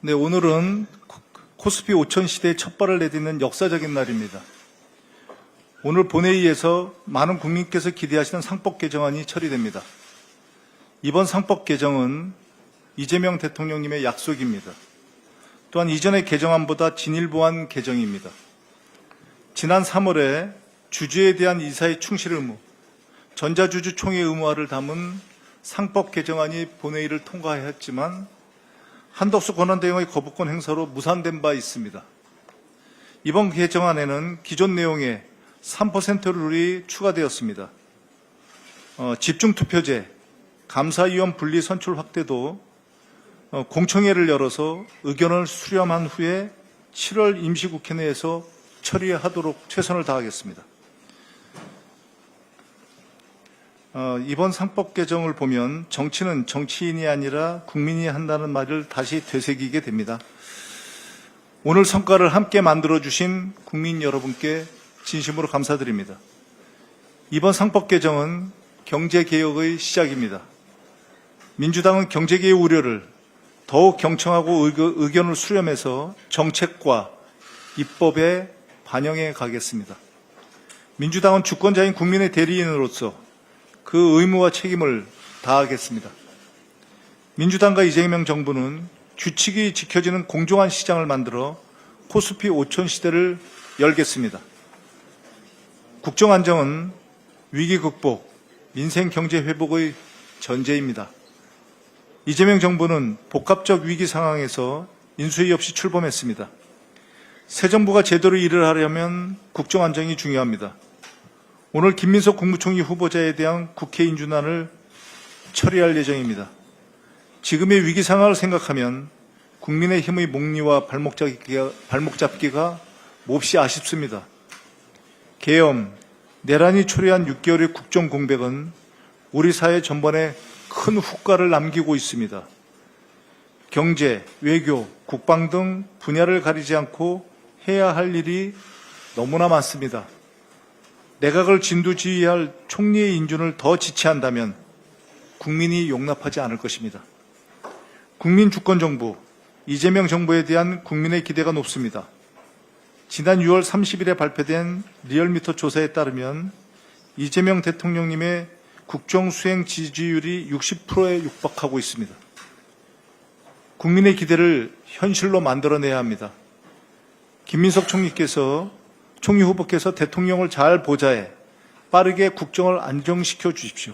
네, 오늘은 코스피 5000 시대의 첫 발을 내딛는 역사적인 날입니다. 오늘 본회의에서 많은 국민께서 기대하시는 상법 개정안이 처리됩니다. 이번 상법 개정은 이재명 대통령님의 약속입니다. 또한 이전의 개정안보다 진일보한 개정입니다. 지난 3월에 주주에 대한 이사의 충실 의무, 전자주주 총회 의무화를 담은 상법 개정안이 본회의를 통과하였지만 한덕수 권한대행의 거부권 행사로 무산된 바 있습니다. 이번 개정안에는 기존 내용에 3% 룰이 추가되었습니다. 집중투표제, 감사위원 분리 선출 확대도 공청회를 열어서 의견을 수렴한 후에 7월 임시국회 내에서 처리하도록 최선을 다하겠습니다. 이번 상법 개정을 보면 정치는 정치인이 아니라 국민이 한다는 말을 다시 되새기게 됩니다. 오늘 성과를 함께 만들어주신 국민 여러분께 진심으로 감사드립니다. 이번 상법 개정은 경제개혁의 시작입니다. 민주당은 경제개혁 우려를 더욱 경청하고 의견을 수렴해서 정책과 입법에 반영해 가겠습니다. 민주당은 주권자인 국민의 대리인으로서 그 의무와 책임을 다하겠습니다. 민주당과 이재명 정부는 규칙이 지켜지는 공정한 시장을 만들어 코스피 5000 시대를 열겠습니다. 국정안정은 위기 극복, 민생 경제 회복의 전제입니다. 이재명 정부는 복합적 위기 상황에서 인수위 없이 출범했습니다. 새 정부가 제대로 일을 하려면 국정안정이 중요합니다. 오늘 김민석 국무총리 후보자에 대한 국회 인준안을 처리할 예정입니다. 지금의 위기 상황을 생각하면 국민의힘의 목리와 발목 잡기가 몹시 아쉽습니다. 계엄, 내란이 초래한 6개월의 국정 공백은 우리 사회 전반에 큰 후과를 남기고 있습니다. 경제, 외교, 국방 등 분야를 가리지 않고 해야 할 일이 너무나 많습니다. 내각을 진두지휘할 총리의 인준을 더 지체한다면 국민이 용납하지 않을 것입니다. 국민주권정부, 이재명 정부에 대한 국민의 기대가 높습니다. 지난 6월 30일에 발표된 리얼미터 조사에 따르면 이재명 대통령님의 국정수행 지지율이 60%에 육박하고 있습니다. 국민의 기대를 현실로 만들어내야 합니다. 김민석 총리 후보께서 대통령을 잘 보좌해 빠르게 국정을 안정시켜 주십시오.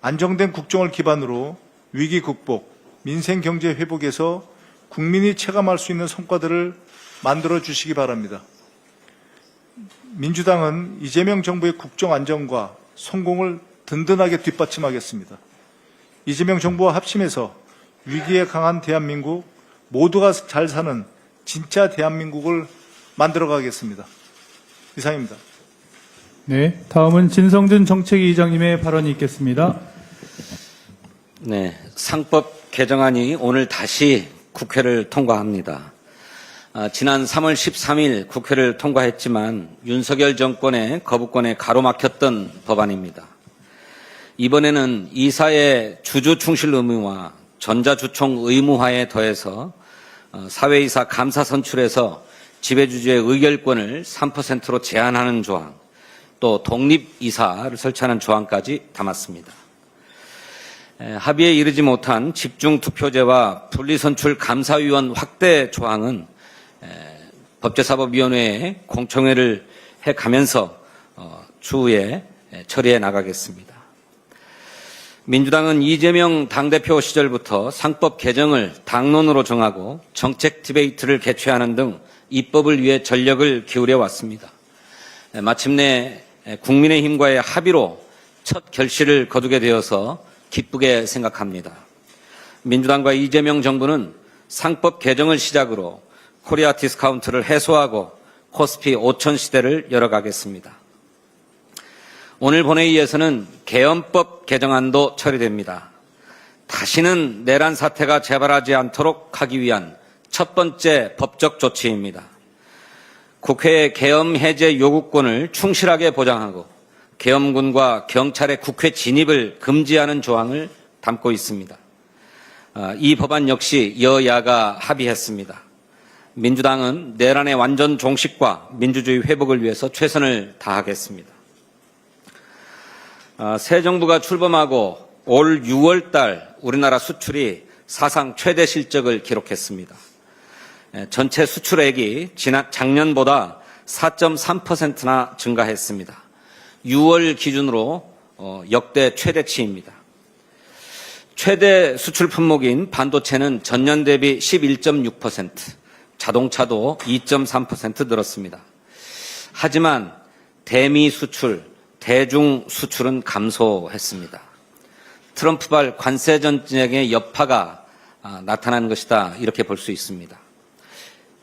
안정된 국정을 기반으로 위기 극복, 민생 경제 회복에서 국민이 체감할 수 있는 성과들을 만들어 주시기 바랍니다. 민주당은 이재명 정부의 국정 안정과 성공을 든든하게 뒷받침하겠습니다. 이재명 정부와 합심해서 위기에 강한 대한민국, 모두가 잘 사는 진짜 대한민국을 만들어 가겠습니다. 이상입니다. 네, 다음은 진성준 정책위 의장님의 발언이 있겠습니다. 네, 상법 개정안이 오늘 다시 국회를 통과합니다. 지난 3월 13일 국회를 통과했지만 윤석열 정권의 거부권에 가로막혔던 법안입니다. 이번에는 이사의 주주 충실 의무와 전자주총 의무화에 더해서 사회이사 감사 선출에서 지배주주의 의결권을 3%로 제한하는 조항, 또 독립이사를 설치하는 조항까지 담았습니다. 합의에 이르지 못한 집중투표제와 분리선출 감사위원 확대 조항은 법제사법위원회에 공청회를 해가면서 추후에 처리해 나가겠습니다. 민주당은 이재명 당대표 시절부터 상법 개정을 당론으로 정하고 정책 디베이트를 개최하는 등 입법을 위해 전력을 기울여 왔습니다. 마침내 국민의힘과의 합의로 첫 결실을 거두게 되어서 기쁘게 생각합니다. 민주당과 이재명 정부는 상법 개정을 시작으로 코리아 디스카운트를 해소하고 코스피 5000 시대를 열어가겠습니다. 오늘 본회의에서는 계엄법 개정안도 처리됩니다. 다시는 내란 사태가 재발하지 않도록 하기 위한 첫 번째 법적 조치입니다. 국회의 계엄 해제 요구권을 충실하게 보장하고 계엄군과 경찰의 국회 진입을 금지하는 조항을 담고 있습니다. 이 법안 역시 여야가 합의했습니다. 민주당은 내란의 완전 종식과 민주주의 회복을 위해서 최선을 다하겠습니다. 새 정부가 출범하고 올 6월 달 우리나라 수출이 사상 최대 실적을 기록했습니다. 전체 수출액이 작년보다 4.3%나 증가했습니다. 6월 기준으로 역대 최대치입니다. 최대 수출 품목인 반도체는 전년 대비 11.6%, 자동차도 2.3% 늘었습니다. 하지만 대미 수출, 대중 수출은 감소했습니다. 트럼프발 관세 전쟁의 여파가 나타난 것이다, 이렇게 볼 수 있습니다.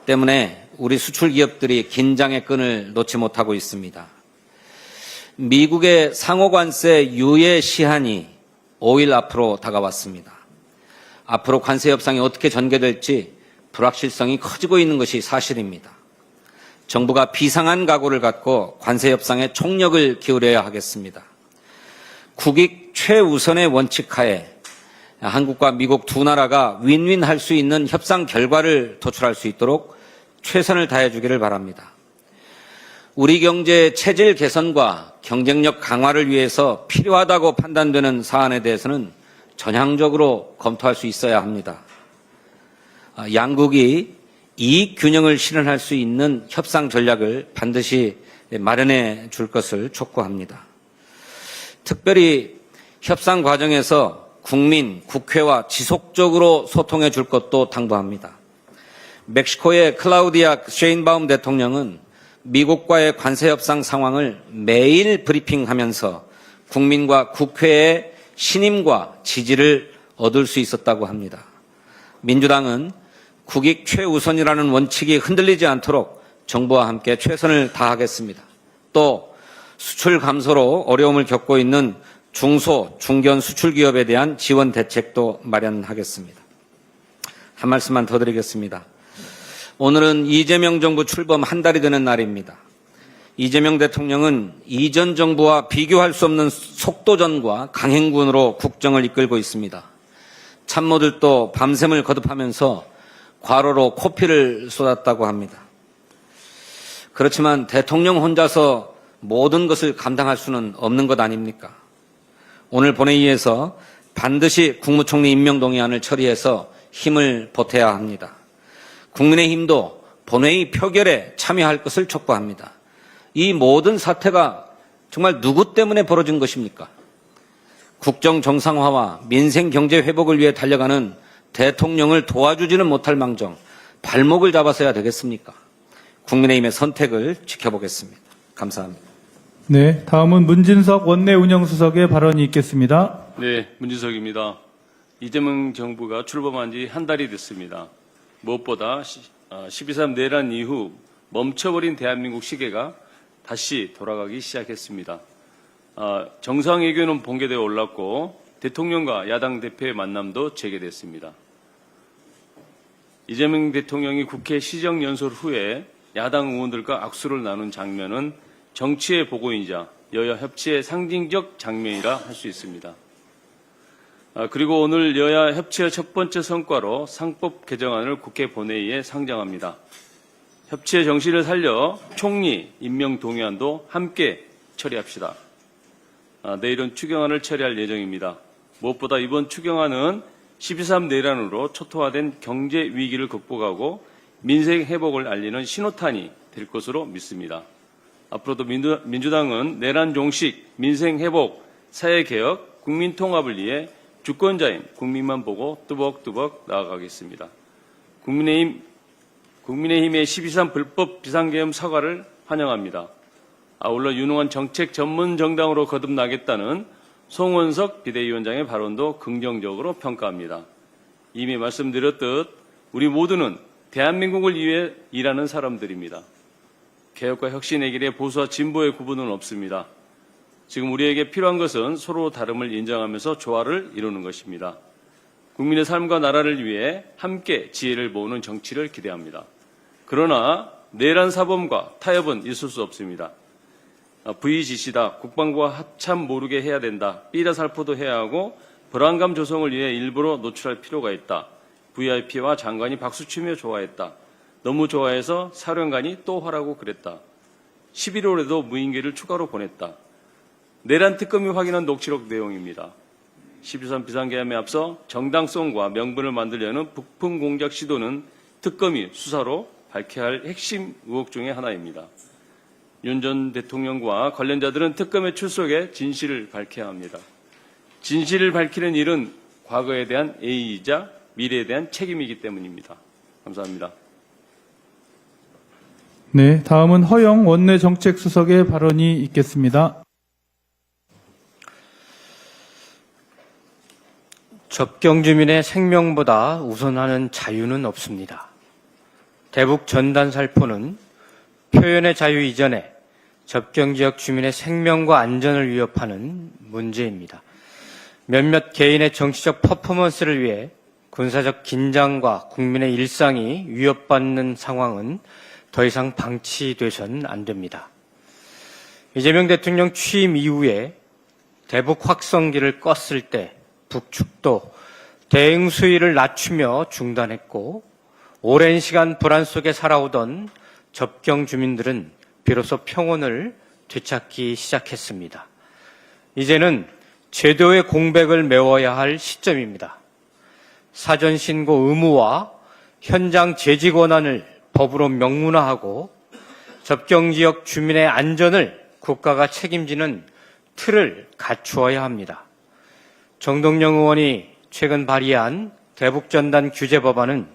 때문에 우리 수출 기업들이 긴장의 끈을 놓지 못하고 있습니다. 미국의 상호관세 유예 시한이 5일 앞으로 다가왔습니다. 앞으로 관세 협상이 어떻게 전개될지 불확실성이 커지고 있는 것이 사실입니다. 정부가 비상한 각오를 갖고 관세 협상에 총력을 기울여야 하겠습니다. 국익 최우선의 원칙 하에 한국과 미국 두 나라가 윈윈할 수 있는 협상 결과를 도출할 수 있도록 최선을 다해 주기를 바랍니다. 우리 경제의 체질 개선과 경쟁력 강화를 위해서 필요하다고 판단되는 사안에 대해서는 전향적으로 검토할 수 있어야 합니다. 양국이 이익 균형을 실현할 수 있는 협상 전략을 반드시 마련해 줄 것을 촉구합니다. 특별히 협상 과정에서 국민, 국회와 지속적으로 소통해 줄 것도 당부합니다. 멕시코의 클라우디아 셰인바움 대통령은 미국과의 관세 협상 상황을 매일 브리핑하면서 국민과 국회의 신임과 지지를 얻을 수 있었다고 합니다. 민주당은 국익 최우선이라는 원칙이 흔들리지 않도록 정부와 함께 최선을 다하겠습니다. 또 수출 감소로 어려움을 겪고 있는 중소, 중견 수출 기업에 대한 지원 대책도 마련하겠습니다. 한 말씀만 더 드리겠습니다. 오늘은 이재명 정부 출범 한 달이 되는 날입니다. 이재명 대통령은 이전 정부와 비교할 수 없는 속도전과 강행군으로 국정을 이끌고 있습니다. 참모들도 밤샘을 거듭하면서 과로로 코피를 쏟았다고 합니다. 그렇지만 대통령 혼자서 모든 것을 감당할 수는 없는 것 아닙니까? 오늘 본회의에서 반드시 국무총리 임명동의안을 처리해서 힘을 보태야 합니다. 국민의힘도 본회의 표결에 참여할 것을 촉구합니다. 이 모든 사태가 정말 누구 때문에 벌어진 것입니까? 국정 정상화와 민생 경제 회복을 위해 달려가는 대통령을 도와주지는 못할 망정 발목을 잡아서야 되겠습니까? 국민의힘의 선택을 지켜보겠습니다. 감사합니다. 네, 다음은 문진석 원내운영수석의 발언이 있겠습니다. 네, 문진석입니다. 이재명 정부가 출범한 지 한 달이 됐습니다. 무엇보다 12.3 내란 이후 멈춰버린 대한민국 시계가 다시 돌아가기 시작했습니다. 정상외교는 본궤도에 올랐고 대통령과 야당 대표의 만남도 재개됐습니다. 이재명 대통령이 국회 시정연설 후에 야당 의원들과 악수를 나눈 장면은 정치의 보고이자 여야 협치의 상징적 장면이라 할 수 있습니다. 그리고 오늘 여야 협치의 첫 번째 성과로 상법 개정안을 국회 본회의에 상정합니다. 협치의 정신을 살려 총리 임명 동의안도 함께 처리합시다. 내일은 추경안을 처리할 예정입니다. 무엇보다 이번 추경안은 12.3 내란으로 초토화된 경제 위기를 극복하고 민생 회복을 알리는 신호탄이 될 것으로 믿습니다. 앞으로도 민주당은 내란 종식, 민생 회복, 사회 개혁, 국민 통합을 위해 주권자인 국민만 보고 뚜벅뚜벅 나아가겠습니다. 국민의힘의 12.3 불법 비상계엄 사과를 환영합니다. 아울러 유능한 정책 전문 정당으로 거듭나겠다는 송원석 비대위원장의 발언도 긍정적으로 평가합니다. 이미 말씀드렸듯 우리 모두는 대한민국을 위해 일하는 사람들입니다. 개혁과 혁신의 길에 보수와 진보의 구분은 없습니다. 지금 우리에게 필요한 것은 서로 다름을 인정하면서 조화를 이루는 것입니다. 국민의 삶과 나라를 위해 함께 지혜를 모으는 정치를 기대합니다. 그러나 내란 사범과 타협은 있을 수 없습니다. VGC다, 국방부와 합참 모르게 해야 된다, 삐라 살포도 해야 하고 불안감 조성을 위해 일부러 노출할 필요가 있다. VIP와 장관이 박수치며 좋아했다. 너무 좋아해서 사령관이 또 하라고 그랬다. 11월에도 무인기를 추가로 보냈다. 내란 특검이 확인한 녹취록 내용입니다. 12.3 비상계엄에 앞서 정당성과 명분을 만들려는 북풍 공작 시도는 특검이 수사로 밝혀야 할 핵심 의혹 중의 하나입니다. 윤 전 대통령과 관련자들은 특검에 출석해 진실을 밝혀야 합니다. 진실을 밝히는 일은 과거에 대한 예의이자 미래에 대한 책임이기 때문입니다. 감사합니다. 네, 다음은 허영 원내정책수석의 발언이 있겠습니다. 접경 주민의 생명보다 우선하는 자유는 없습니다. 대북 전단 살포는 표현의 자유 이전에 접경 지역 주민의 생명과 안전을 위협하는 문제입니다. 몇몇 개인의 정치적 퍼포먼스를 위해 군사적 긴장과 국민의 일상이 위협받는 상황은 더 이상 방치돼서는 안 됩니다. 이재명 대통령 취임 이후에 대북 확성기를 껐을 때 북측도 대응 수위를 낮추며 중단했고 오랜 시간 불안 속에 살아오던 접경 주민들은 비로소 평온을 되찾기 시작했습니다. 이제는 제도의 공백을 메워야 할 시점입니다. 사전 신고 의무와 현장 제지 권한을 법으로 명문화하고 접경 지역 주민의 안전을 국가가 책임지는 틀을 갖추어야 합니다. 정동영 의원이 최근 발의한 대북전단 규제 법안은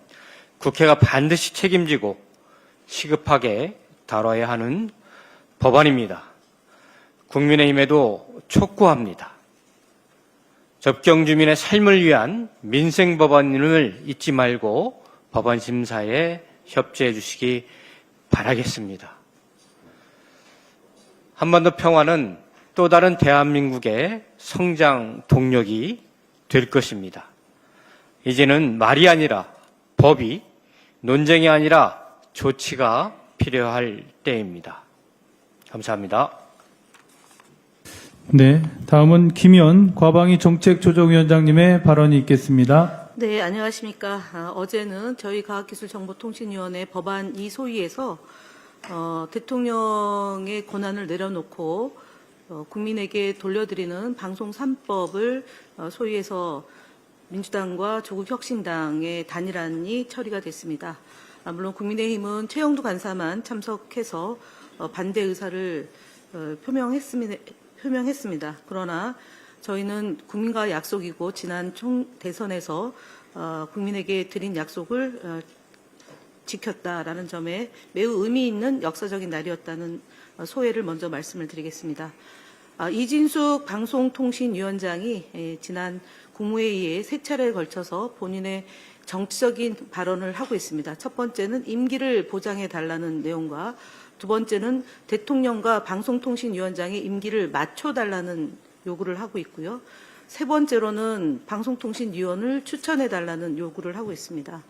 국회가 반드시 책임지고 시급하게 다뤄야 하는 법안입니다. 국민의힘에도 촉구합니다. 접경 주민의 삶을 위한 민생 법안을 잊지 말고 법안 심사에 협조해 주시기 바라겠습니다. 한반도 평화는 또 다른 대한민국의 성장 동력이 될 것입니다. 이제는 말이 아니라 법이, 논쟁이 아니라 조치가 필요할 때입니다. 감사합니다. 네, 다음은 김현 과방위 정책조정위원장님의 발언이 있겠습니다. 네, 안녕하십니까. 어제는 저희 과학기술정보통신위원회 법안 2소위에서 대통령의 권한을 내려놓고 국민에게 돌려드리는 방송 3법을 소위에서 민주당과 조국혁신당의 단일안이 처리가 됐습니다. 물론 국민의힘은 최영두 간사만 참석해서 반대 의사를 표명했습니다. 그러나 저희는 국민과의 약속이고 지난 대선에서 국민에게 드린 약속을 지켰다라는 점에 매우 의미 있는 역사적인 날이었다는 소회를 먼저 말씀을 드리겠습니다. 이진숙 방송통신위원장이 지난 국무회의에 세 차례에 걸쳐서 본인의 정치적인 발언을 하고 있습니다. 첫 번째는 임기를 보장해달라는 내용과 두 번째는 대통령과 방송통신위원장의 임기를 맞춰달라는 요구를 하고 있고요. 세 번째로는 방송통신위원을 추천해달라는 요구를 하고 있습니다.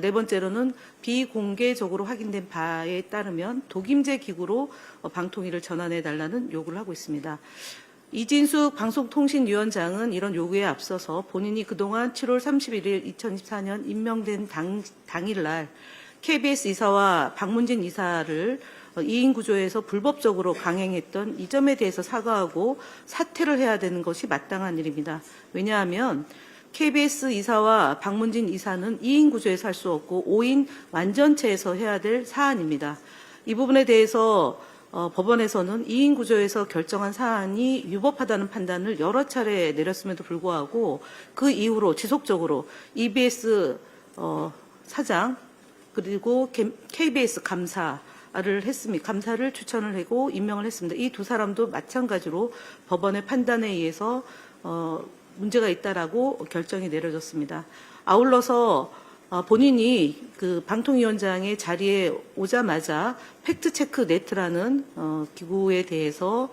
네 번째로는 비공개적으로 확인된 바에 따르면 독임제 기구로 방통위를 전환해달라는 요구를 하고 있습니다. 이진숙 방송통신위원장은 이런 요구에 앞서서 본인이 그동안 7월 31일 2024년 임명된 당일날 KBS 이사와 박문진 이사를 2인 구조에서 불법적으로 강행했던 이 점에 대해서 사과하고 사퇴를 해야 되는 것이 마땅한 일입니다. 왜냐하면 KBS 이사와 박문진 이사는 2인 구조에서 할 수 없고 5인 완전체에서 해야 될 사안입니다. 이 부분에 대해서 법원에서는 2인 구조에서 결정한 사안이 유법하다는 판단을 여러 차례 내렸음에도 불구하고 그 이후로 지속적으로 EBS 사장 그리고 KBS 감사를 추천을 하고 임명을 했습니다. 이 두 사람도 마찬가지로 법원의 판단에 의해서 문제가 있다라고 결정이 내려졌습니다. 아울러서 본인이 그 방통위원장의 자리에 오자마자 팩트체크 네트라는 기구에 대해서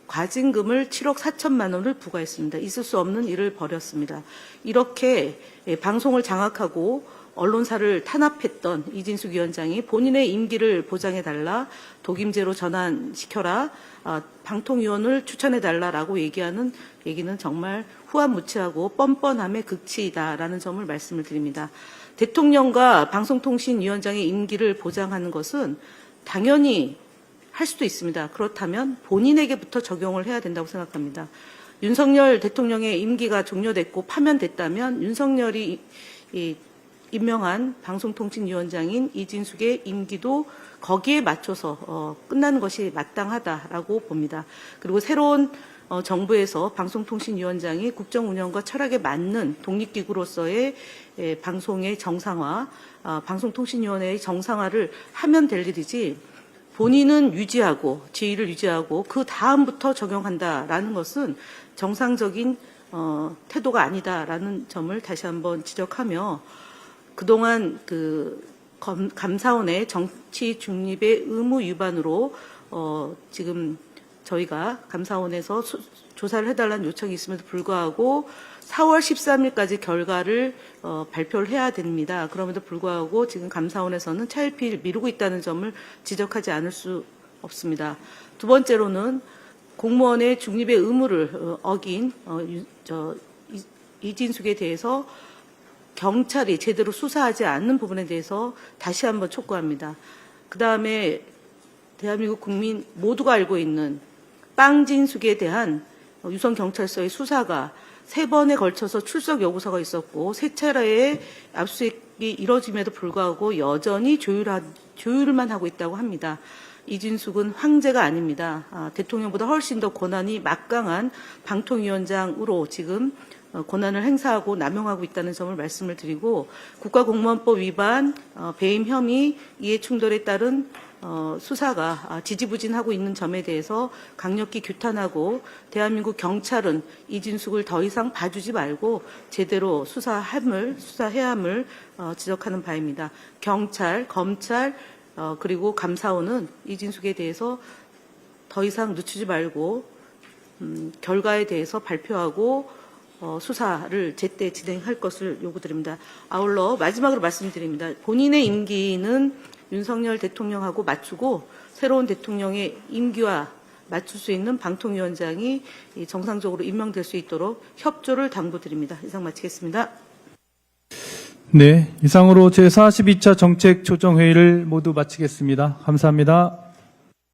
과징금을 7억 4천만 원을 부과했습니다. 있을 수 없는 일을 벌였습니다. 이렇게 방송을 장악하고 언론사를 탄압했던 이진숙 위원장이 본인의 임기를 보장해달라, 독임제로 전환시켜라, 방통위원을 추천해달라라고 얘기하는 얘기는 정말 후한무치하고 뻔뻔함의 극치이다라는 점을 말씀을 드립니다. 대통령과 방송통신위원장의 임기를 보장하는 것은 당연히 할 수도 있습니다. 그렇다면 본인에게부터 적용을 해야 된다고 생각합니다. 윤석열 대통령의 임기가 종료됐고 파면됐다면 윤석열이 임명한 방송통신위원장인 이진숙의 임기도 거기에 맞춰서 끝나는 것이 마땅하다라고 봅니다. 그리고 새로운 정부에서 방송통신위원장이 국정운영과 철학에 맞는 독립기구로서의 방송의 정상화, 방송통신위원회의 정상화를 하면 될 일이지, 본인은 유지하고 지위를 유지하고 그 다음부터 적용한다라는 것은 정상적인 태도가 아니다라는 점을 다시 한번 지적하며, 그동안 감사원의 정치 중립의 의무 위반으로 지금 저희가 감사원에서 조사를 해달라는 요청이 있음에도 불구하고 4월 13일까지 결과를 발표를 해야 됩니다. 그럼에도 불구하고 지금 감사원에서는 차일피일 미루고 있다는 점을 지적하지 않을 수 없습니다. 두 번째로는 공무원의 중립의 의무를 어긴 이진숙에 대해서 경찰이 제대로 수사하지 않는 부분에 대해서 다시 한번 촉구합니다. 그다음에 대한민국 국민 모두가 알고 있는 빵진숙에 대한 유성경찰서의 수사가 3번에 걸쳐서 출석 요구서가 있었고 3차례의 압수수색이 이뤄짐에도 불구하고 여전히 조율만 하고 있다고 합니다. 이진숙은 황제가 아닙니다. 대통령보다 훨씬 더 권한이 막강한 방통위원장으로 지금 권한을 행사하고 남용하고 있다는 점을 말씀을 드리고, 국가공무원법 위반, 배임 혐의, 이해충돌에 따른 수사가 지지부진하고 있는 점에 대해서 강력히 규탄하고, 대한민국 경찰은 이진숙을 더 이상 봐주지 말고 제대로 수사해야 함을 지적하는 바입니다. 경찰, 검찰, 그리고 감사원은 이진숙에 대해서 더 이상 늦추지 말고 결과에 대해서 발표하고 수사를 제때 진행할 것을 요구드립니다. 아울러 마지막으로 말씀드립니다. 본인의 임기는 윤석열 대통령하고 맞추고 새로운 대통령의 임기와 맞출 수 있는 방통위원장이 정상적으로 임명될 수 있도록 협조를 당부드립니다. 이상 마치겠습니다. 네, 이상으로 제42차 정책조정회의를 모두 마치겠습니다. 감사합니다.